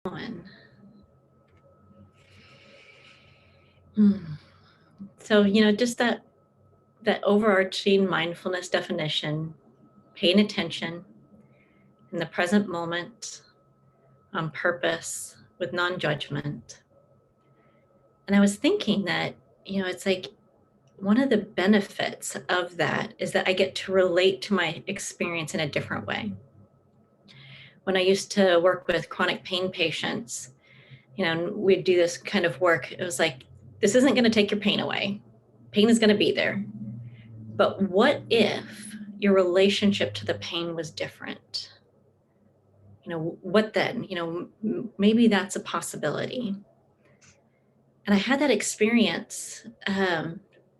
going. Hmm. So, just that overarching mindfulness definition, paying attention in the present moment on purpose with non-judgment. And I was thinking that, it's like one of the benefits of that is that I get to relate to my experience in a different way. When I used to work with chronic pain patients, and we'd do this kind of work, it was like, this isn't going to take your pain away. Pain is going to be there. But what if your relationship to the pain was different? What then? Maybe that's a possibility. And I had that experience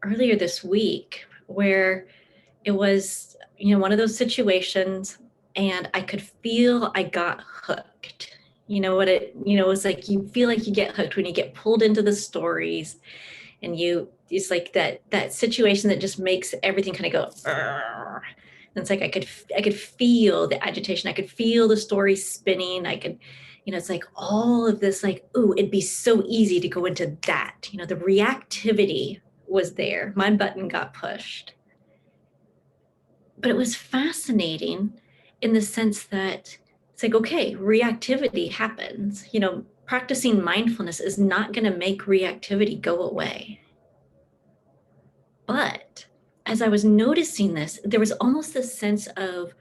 earlier this week where it was, one of those situations, and I could feel I got hooked. It was like you feel like you get hooked when you get pulled into the stories, and it's like that situation that just makes everything kind of go. Argh. And it's like I could feel the agitation. I could feel the story spinning. I could, it's like all of this, like, ooh, it'd be so easy to go into that. The reactivity was there. My button got pushed. But it was fascinating in the sense that it's like, okay, reactivity happens. Practicing mindfulness is not going to make reactivity go away. But as I was noticing this, there was almost this sense of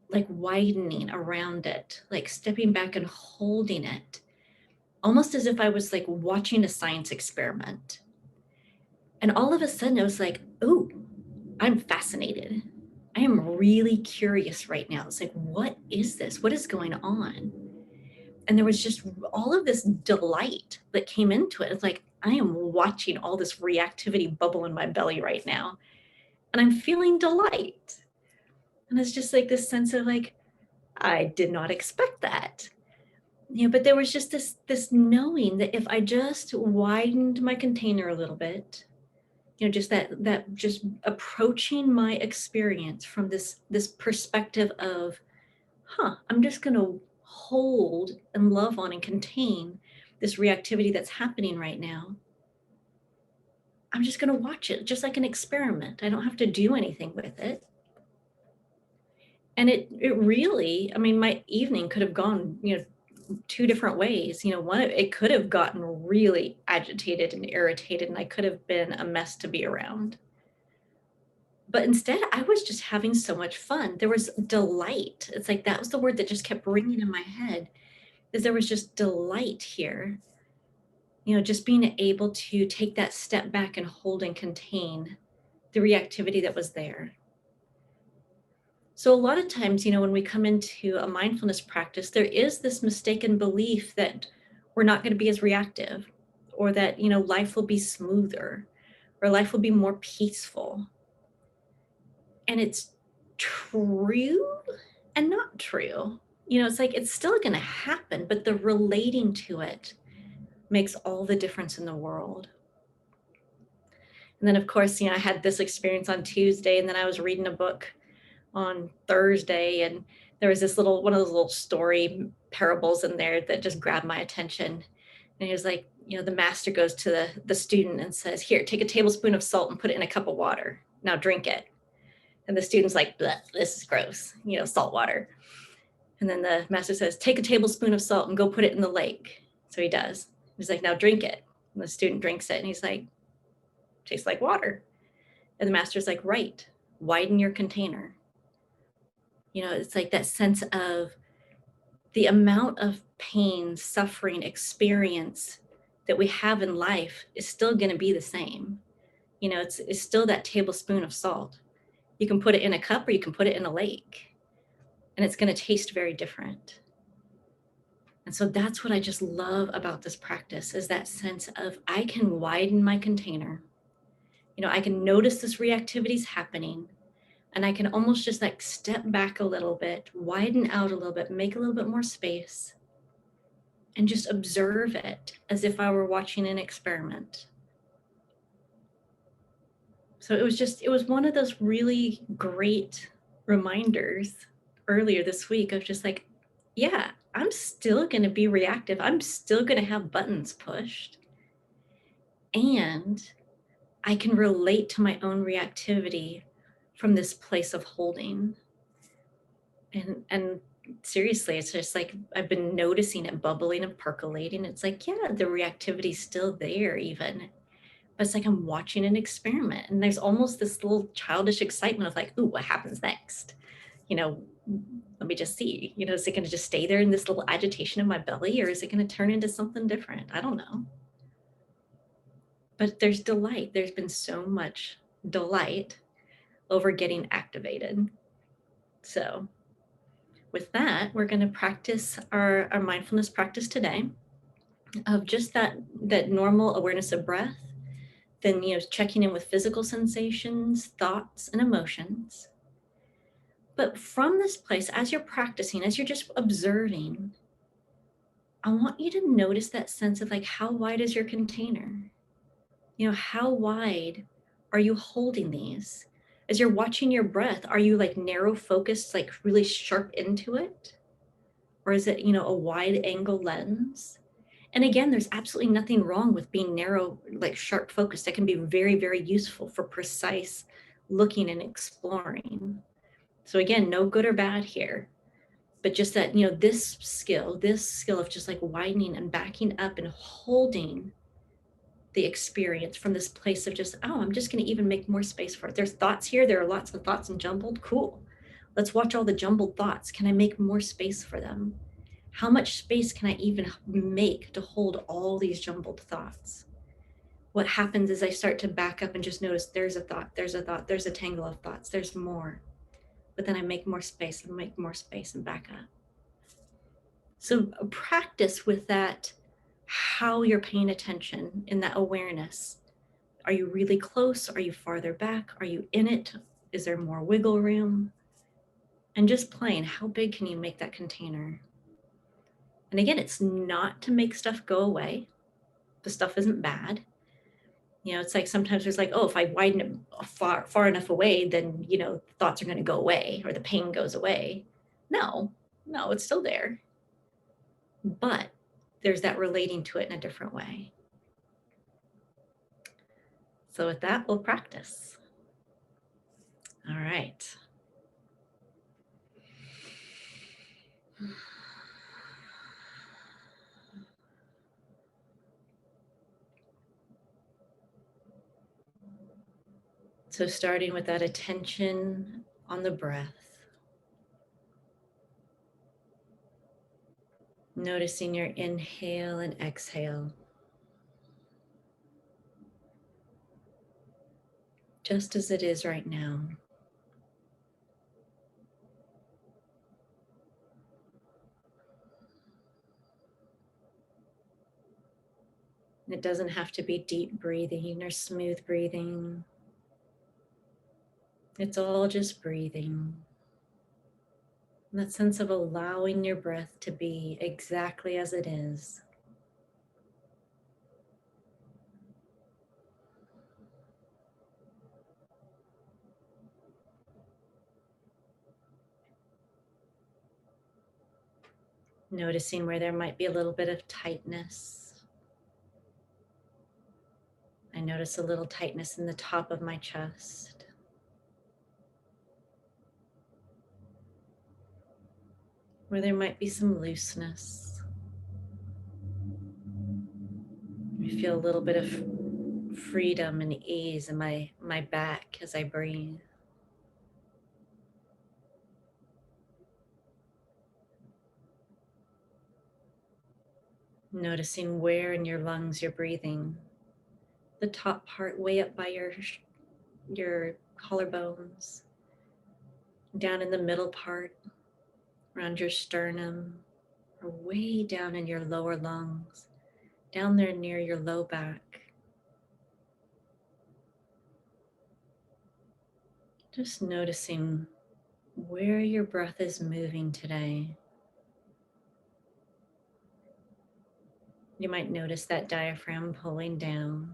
like widening around it, like stepping back and holding it, almost as if I was like watching a science experiment. And all of a sudden I was like, oh, I'm fascinated. I am really curious right now. It's like, what is this? What is going on? And there was just all of this delight that came into it. It's like, I am watching all this reactivity bubble in my belly right now. And I'm feeling delight. And it's just like this sense of like, I did not expect that. But there was just this knowing that if I just widened my container a little bit, just that just approaching my experience from this perspective of, I'm just going to hold and love on and contain this reactivity that's happening right now. I'm just going to watch it just like an experiment. I don't have to do anything with it. And it really, my evening could have gone, two different ways. One, it could have gotten really agitated and irritated, and I could have been a mess to be around. But instead, I was just having so much fun. There was delight. It's like that was the word that just kept ringing in my head, is there was just delight here. Just being able to take that step back and hold and contain the reactivity that was there. So a lot of times, when we come into a mindfulness practice, there is this mistaken belief that we're not going to be as reactive, or that, life will be smoother, or life will be more peaceful. And it's true and not true. It's like, it's still going to happen, but the relating to it makes all the difference in the world. And then, of course, I had this experience on Tuesday, and then I was reading a book on Thursday, and there was this one of those little story parables in there that just grabbed my attention. And he was like, the master goes to the student and says, here, take a tablespoon of salt and put it in a cup of water. Now drink it. And the student's like, this is gross, salt water. And then the master says, take a tablespoon of salt and go put it in the lake. So he does. He's like, now drink it. And the student drinks it, and he's like, tastes like water. And the master's like, right, widen your container. It's like that sense of the amount of pain, suffering, experience that we have in life is still going to be the same. It's still that tablespoon of salt. You can put it in a cup or you can put it in a lake, and it's going to taste very different. And so that's what I just love about this practice, is that sense of I can widen my container. I can notice this reactivity is happening, and I can almost just like step back a little bit, widen out a little bit, make a little bit more space, and just observe it as if I were watching an experiment. So it was one of those really great reminders earlier this week of just like, yeah, I'm still going to be reactive. I'm still going to have buttons pushed. And I can relate to my own reactivity from this place of holding. And seriously, it's just like I've been noticing it bubbling and percolating. It's like, yeah, the reactivity's still there even. But it's like I'm watching an experiment. And there's almost this little childish excitement of like, ooh, what happens next? You know, let me just see. You know, is it going to just stay there in this little agitation in my belly, or is it going to turn into something different? I don't know. But there's delight. There's been so much delight over getting activated. So with that, we're going to practice our mindfulness practice today of just that normal awareness of breath, then checking in with physical sensations, thoughts, and emotions. But from this place, as you're practicing, as you're just observing, I want you to notice that sense of like, how wide is your container? How wide are you holding these? As you're watching your breath, are you like narrow focused, like really sharp into it? Or is it, a wide angle lens? And again, there's absolutely nothing wrong with being narrow, like sharp focused. That can be very, very useful for precise looking and exploring. So again, no good or bad here, but just that, this skill of just like widening and backing up and holding the experience from this place of just, oh, I'm just going to even make more space for it. There's thoughts here. There are lots of thoughts and jumbled. Cool. Let's watch all the jumbled thoughts. Can I make more space for them? How much space can I even make to hold all these jumbled thoughts? What happens is I start to back up and just notice there's a thought, there's a thought, there's a tangle of thoughts, there's more. But then I make more space and make more space and back up. So practice with that, how you're paying attention in that awareness. Are you really close? Are you farther back? Are you in it? Is there more wiggle room? And just playing, how big can you make that container? And again, it's not to make stuff go away. The stuff isn't bad. It's like sometimes there's like, oh, if I widen it far enough away, then, thoughts are going to go away or the pain goes away. No, it's still there. But there's that relating to it in a different way. So with that, we'll practice. All right. So starting with that attention on the breath, noticing your inhale and exhale, just as it is right now. It doesn't have to be deep breathing or smooth breathing. It's all just breathing. And that sense of allowing your breath to be exactly as it is. Noticing where there might be a little bit of tightness. I notice a little tightness in the top of my chest. Where there might be some looseness. I feel a little bit of freedom and ease in my back as I breathe. Noticing where in your lungs you're breathing. The top part way up by your collarbones. Down in the middle part, around your sternum, or way down in your lower lungs, down there near your low back. Just noticing where your breath is moving today. You might notice that diaphragm pulling down.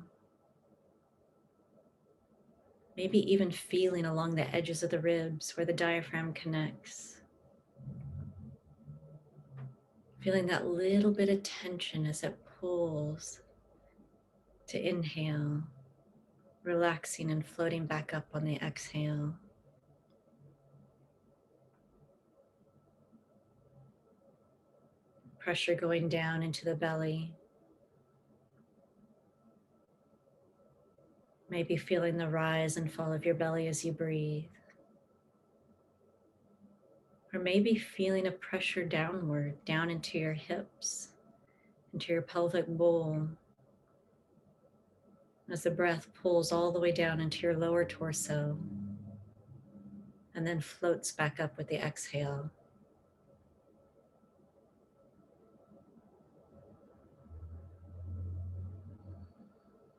Maybe even feeling along the edges of the ribs where the diaphragm connects. Feeling that little bit of tension as it pulls to inhale, relaxing and floating back up on the exhale. Pressure going down into the belly. Maybe feeling the rise and fall of your belly as you breathe. Or maybe feeling a pressure downward, down into your hips, into your pelvic bowl, as the breath pulls all the way down into your lower torso and then floats back up with the exhale.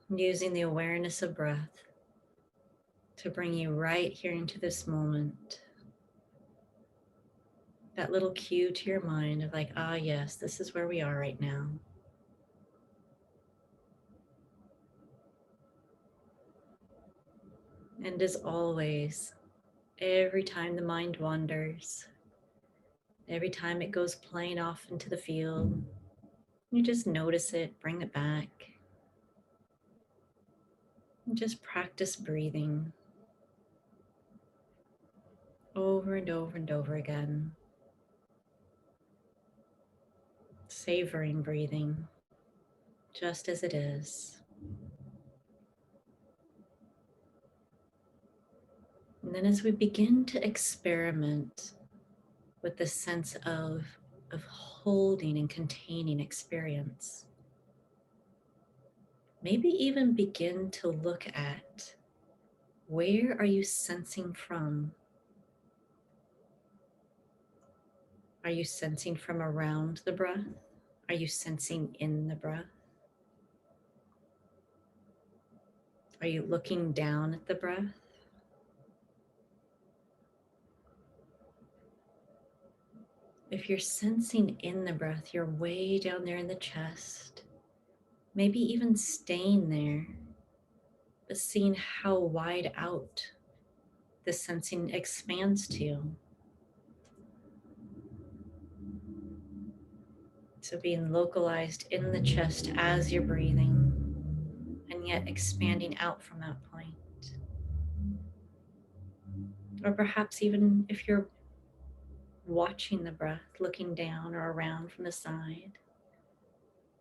Using the awareness of breath to bring you right here into this moment. That little cue to your mind of like, ah, yes, this is where we are right now. And as always, every time the mind wanders, every time it goes playing off into the field, you just notice it, bring it back, and just practice breathing over and over and over again. Savoring breathing just as it is. And then as we begin to experiment with the sense of holding and containing experience, maybe even begin to look at where are you sensing from? Are you sensing from around the breath? Are you sensing in the breath? Are you looking down at the breath? If you're sensing in the breath, you're way down there in the chest, maybe even staying there, but seeing how wide out the sensing expands to. So being localized in the chest as you're breathing, and yet expanding out from that point. Or perhaps even if you're watching the breath, looking down or around from the side,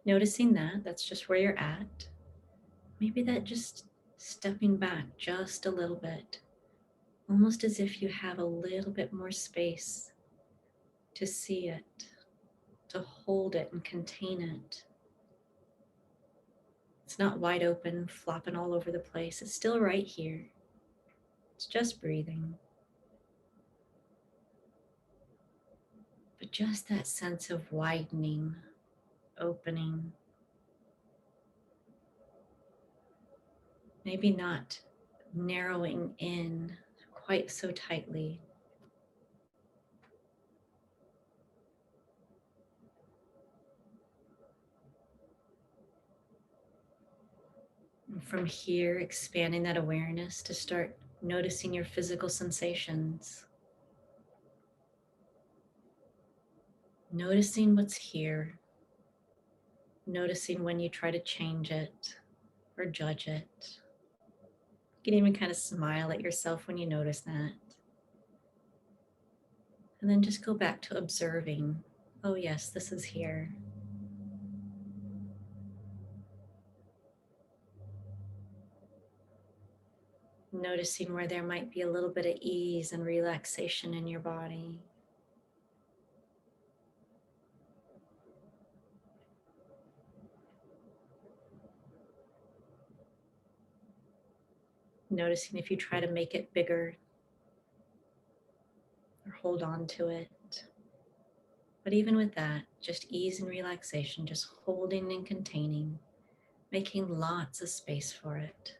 noticing that that's just where you're at. Maybe that just stepping back just a little bit, almost as if you have a little bit more space to see it, to hold it and contain it. It's not wide open, flopping all over the place. It's still right here. It's just breathing. But just that sense of widening, opening, maybe not narrowing in quite so tightly. And from here, expanding that awareness to start noticing your physical sensations. Noticing what's here. Noticing when you try to change it or judge it. You can even kind of smile at yourself when you notice that. And then just go back to observing. Oh yes, this is here. Noticing where there might be a little bit of ease and relaxation in your body. Noticing if you try to make it bigger or hold on to it. But even with that, just ease and relaxation, just holding and containing, making lots of space for it.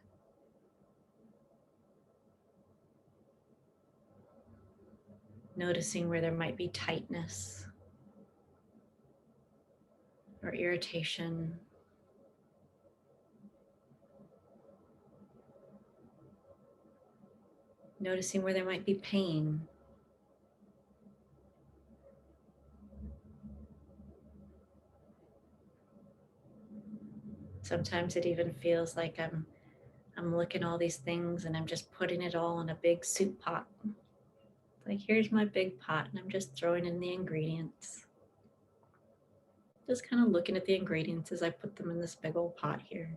Noticing where there might be tightness or irritation. Noticing where there might be pain. Sometimes it even feels like I'm looking at all these things and I'm just putting it all in a big soup pot. Like, here's my big pot, and I'm just throwing in the ingredients. Just kind of looking at the ingredients as I put them in this big old pot here.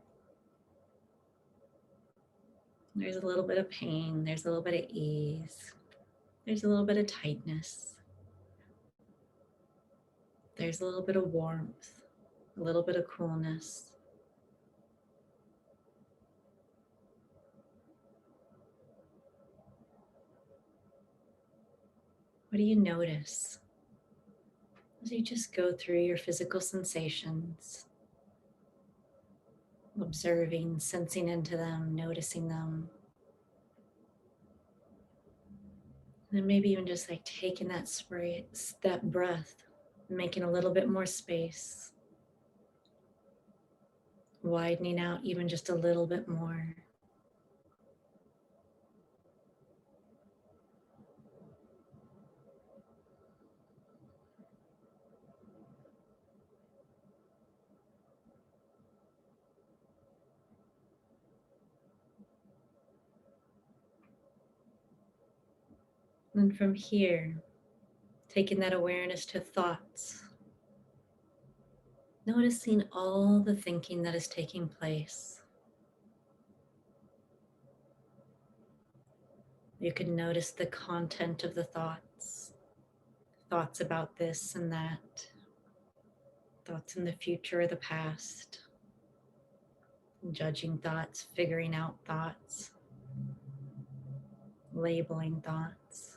There's a little bit of pain, there's a little bit of ease, there's a little bit of tightness, there's a little bit of warmth, a little bit of coolness. What do you notice as you just go through your physical sensations, observing, sensing into them, noticing them? And then maybe even just like taking that spray, that breath, making a little bit more space, widening out even just a little bit more. And from here, taking that awareness to thoughts, noticing all the thinking that is taking place. You can notice the content of the thoughts, thoughts about this and that, thoughts in the future or the past, judging thoughts, figuring out thoughts, labeling thoughts.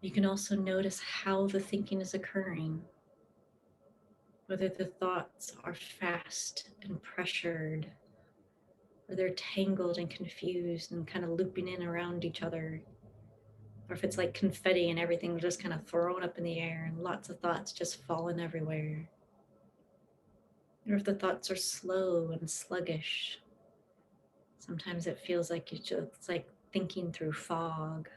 You can also notice how the thinking is occurring, whether the thoughts are fast and pressured, or they're tangled and confused and kind of looping in around each other, or if it's like confetti and everything just kind of thrown up in the air and lots of thoughts just falling everywhere. Or if the thoughts are slow and sluggish. Sometimes it feels like it's like thinking through fog.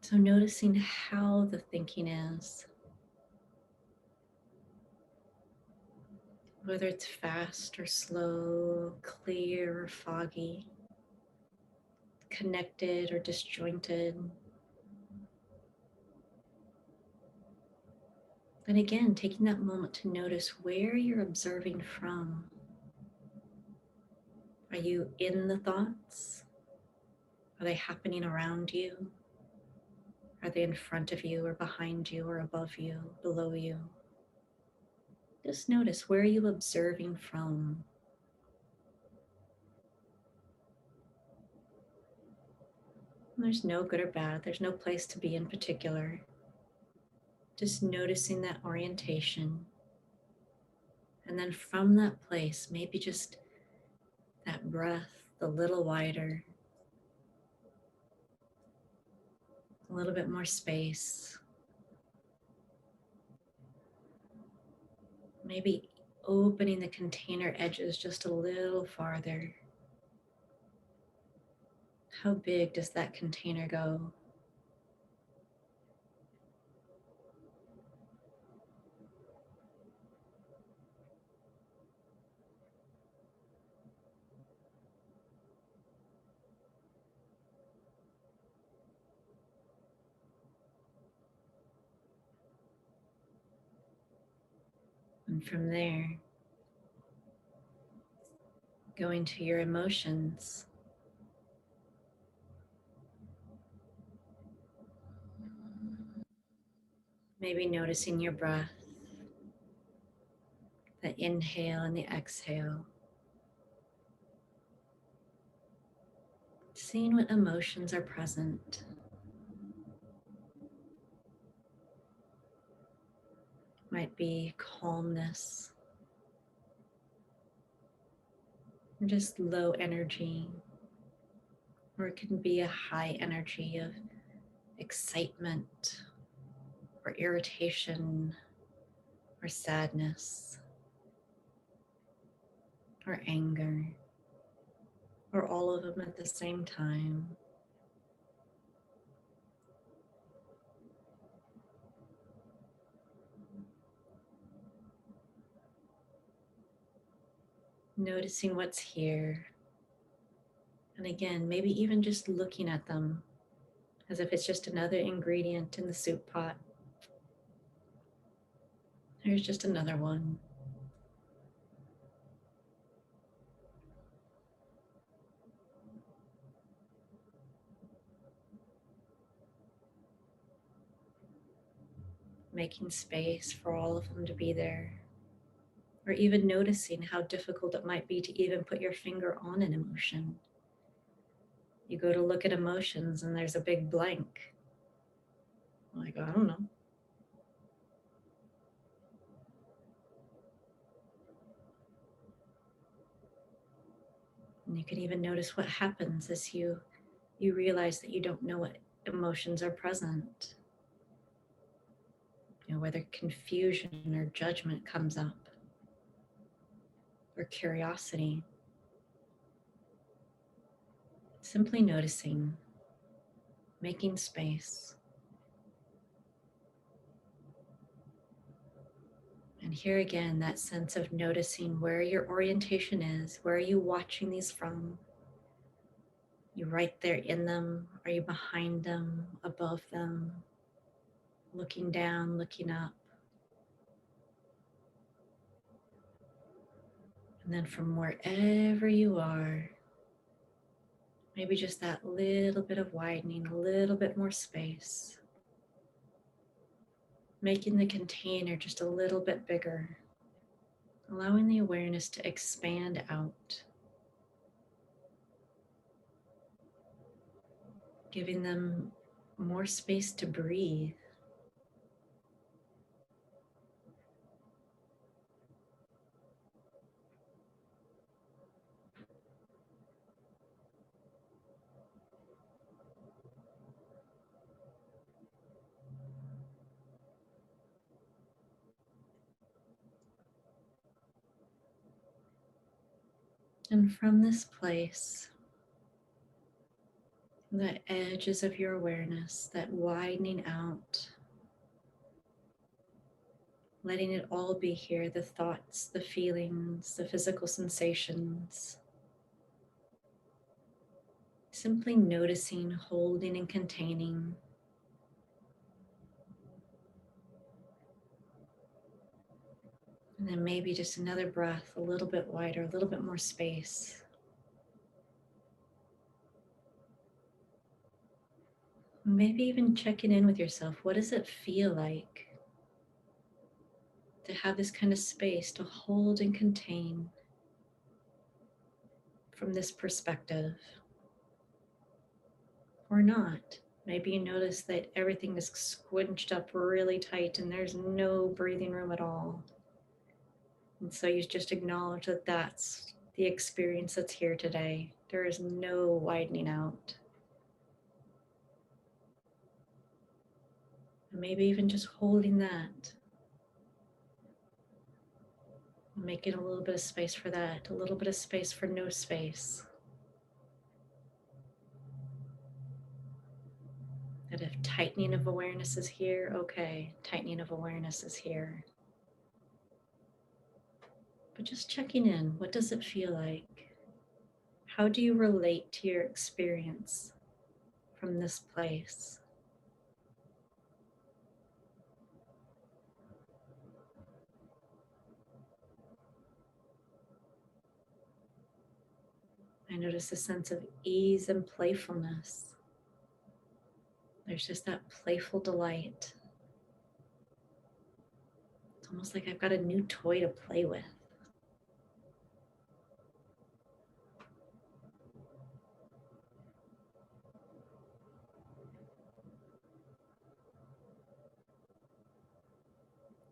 So noticing how the thinking is, whether it's fast or slow, clear or foggy, connected or disjointed. And again, taking that moment to notice where you're observing from. Are you in the thoughts? Are they happening around you? Are they in front of you or behind you or above you, below you? Just notice, where are you observing from? There's no good or bad. There's no place to be in particular. Just noticing that orientation. And then from that place, maybe just that breath a little wider, a little bit more space. Maybe opening the container edges just a little farther. How big does that container go? And from there, going to your emotions. Maybe noticing your breath, the inhale and the exhale. Seeing what emotions are present. Might be calmness, or just low energy, or it can be a high energy of excitement or irritation or sadness or anger, or all of them at the same time. noticing what's here. And again, maybe even just looking at them as if it's just another ingredient in the soup pot. There's just another one. Making space for all of them to be there. Or even noticing how difficult it might be to even put your finger on an emotion. You go to look at emotions and there's a big blank. Like, I don't know. And you can even notice what happens as you realize that you don't know what emotions are present. Whether confusion or judgment comes up, or curiosity. Simply noticing, making space. And here again, that sense of noticing where your orientation is. Where are you watching these from? You right there in them? Are you behind them, above them, looking down, looking up? And then from wherever you are, maybe just that little bit of widening, a little bit more space, making the container just a little bit bigger, allowing the awareness to expand out, giving them more space to breathe. And from this place, the edges of your awareness, that widening out, letting it all be here, the thoughts, the feelings, the physical sensations. Simply noticing, holding, and containing. And then maybe just another breath, a little bit wider, a little bit more space. Maybe even checking in with yourself. What does it feel like to have this kind of space to hold and contain from this perspective? Or not? Maybe you notice that everything is squinched up really tight and there's no breathing room at all. And so you just acknowledge that that's the experience that's here today. There is no widening out. And maybe even just holding that. Making a little bit of space for that, a little bit of space for no space. That if tightening of awareness is here, okay, tightening of awareness is here. But just checking in, what does it feel like? How do you relate to your experience from this place? I notice a sense of ease and playfulness. There's just that playful delight. It's almost like I've got a new toy to play with.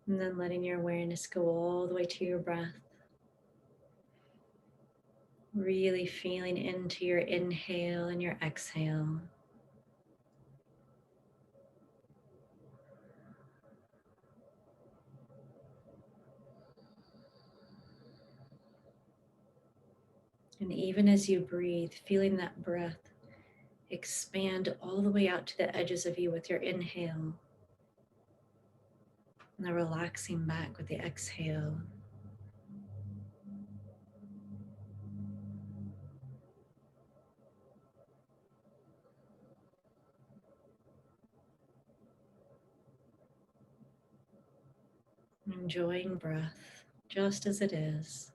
And then letting your awareness go all the way to your breath. Really feeling into your inhale and your exhale. And even as you breathe, feeling that breath expand all the way out to the edges of you with your inhale. And then relaxing back with the exhale. Enjoying breath just as it is.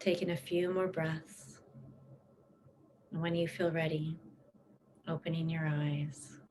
Taking a few more breaths. And when you feel ready, opening your eyes.